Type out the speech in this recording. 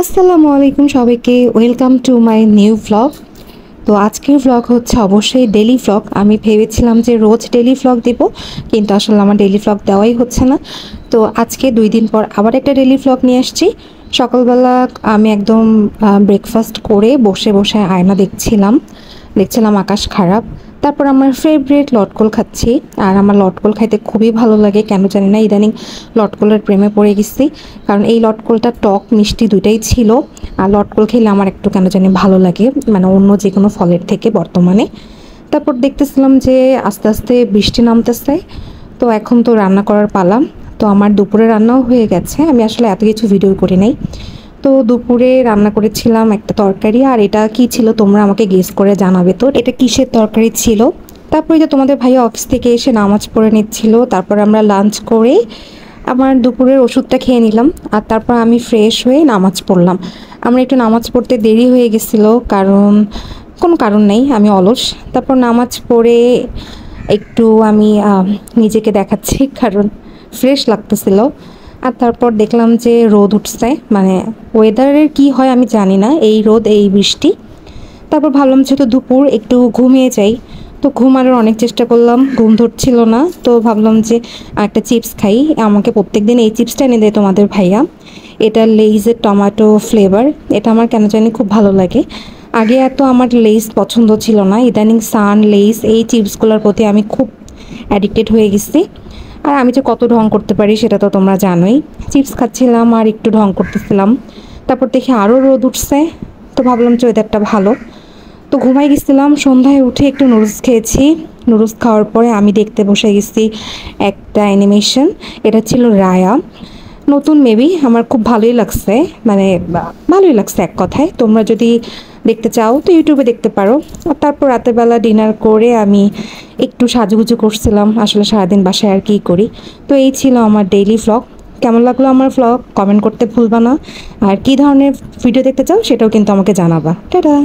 আসসালামু আলাইকুম সবাইকে, welcome to my new vlog. তো আজকের ভ্লগ হচ্ছে অবশ্যই ডেলি ভ্লগ। আমি ভেবেছিলাম যে রোজ ডেলি ভ্লগ দেব, কিন্তু আসলে আমার ডেলি ভ্লগ দেওয়াই হচ্ছে না। তো আজকে 2 দিন পর আবার একটা ডেলি ভ্লগ নিয়ে আসছি। সকালবেলা আমি একদম ব্রেকফাস্ট করে বসে বসে আয়না দেখছিলাম আকাশ খারাপ। তারপর আমার ফেভারিট লটকল খাচ্ছি। আর আমার লটকল খাইতে খুবই ভালো লাগে, কেন জানি না ইদানিং লটকলের প্রেমে পড়ে গেছি। কারণ এই লটকলটা টক মিষ্টি দুইটাই ছিল। আর লটকল খেলে আমার একটু কেন জানি ভালো লাগে, মানে অন্য যে কোনো ফলের থেকে বর্তমানে। তারপর দেখতেছিলাম যে আস্তে আস্তে বৃষ্টি নামতেছে। তো এখন তো রান্না করার পালা। তো আমার দুপুরে রান্নাও হয়ে গেছে, আমি আসলে এত কিছু ভিডিও করি নাই। তো দুপুরে রান্না করেছিলাম একটা তরকারি, আর এটা কি ছিল তোমরা আমাকে গেস করে জানাবে তো এটা কিসের তরকারি ছিল। তারপরে যে তোমাদের ভাইয়া অফিস থেকে এসে নামাজ পড়ে নিচ্ছিল, তারপর আমরা লাঞ্চ করে আমার দুপুরের ওষুধটা খেয়ে নিলাম। আর তারপর আমি ফ্রেশ হয়ে নামাজ পড়লাম। আমার একটু নামাজ পড়তে দেরি হয়ে গেছিলো, কারণ কোনো কারণ নেই, আমি অলস। তারপর নামাজ পড়ে একটু আমি নিজেকে দেখাচ্ছি, কারণ ফ্রেশ লাগতেছিল। আর তারপর দেখলাম যে রোদ উঠছে, মানে ওয়েদারের কি হয় আমি জানি না, এই রোদ এই বৃষ্টি। তারপর ভাবলাম যেহেতু দুপুর একটু ঘুমিয়ে যাই। তো ঘুমানোর অনেক চেষ্টা করলাম, ঘুম ধরছিল না। তো ভাবলাম যে একটা চিপস খাই। আমাকে প্রত্যেকদিন এই চিপসটা এনে দেয় তোমাদের ভাইয়া। এটা লেইজের টমেটো ফ্লেভার। এটা আমার কেন জানি খুব ভালো লাগে। আগে এত আমার লেইস পছন্দ ছিল না, ইদানিং সান লেইস এই চিপসগুলোর প্রতি আমি খুব অ্যাডিক্টেড হয়ে গেছি। আর আমি যে কত ঢং করতে পারি সেটা তো তোমরা জানোই। চিপস খাচ্ছিলাম আর একটু ঢং করতেছিলাম। তারপর দেখি আরও রোদ উঠছে। তো ভাবলাম যে ওয়েদারটা ভালো। তো ঘুমাই গেছিলাম। সন্ধ্যায় উঠে একটু নুডলস খেয়েছি। নুডলস খাওয়ার পরে আমি দেখতে বসে গেছি একটা অ্যানিমেশন। এটা ছিল রায়া, নতুন মেবি। আমার খুব ভালোই লাগছে, মানে ভালোই লাগছে এক কথায়। তোমরা যদি দেখতে চাও তো ইউটিউবে দেখতে পারো। আর তারপর রাতের বেলা ডিনার করে আমি একটু সাজুগুজু করছিলাম। আসলে সারাদিন বাসায় আর কী করি। তো এই ছিল আমার ডেইলি ভ্লগ। কেমন লাগলো আমার ভ্লগ কমেন্ট করতে ভুলবা না। আর কী ধরনের ভিডিও দেখতে চাও সেটাও কিন্তু আমাকে জানাবা। টাটা।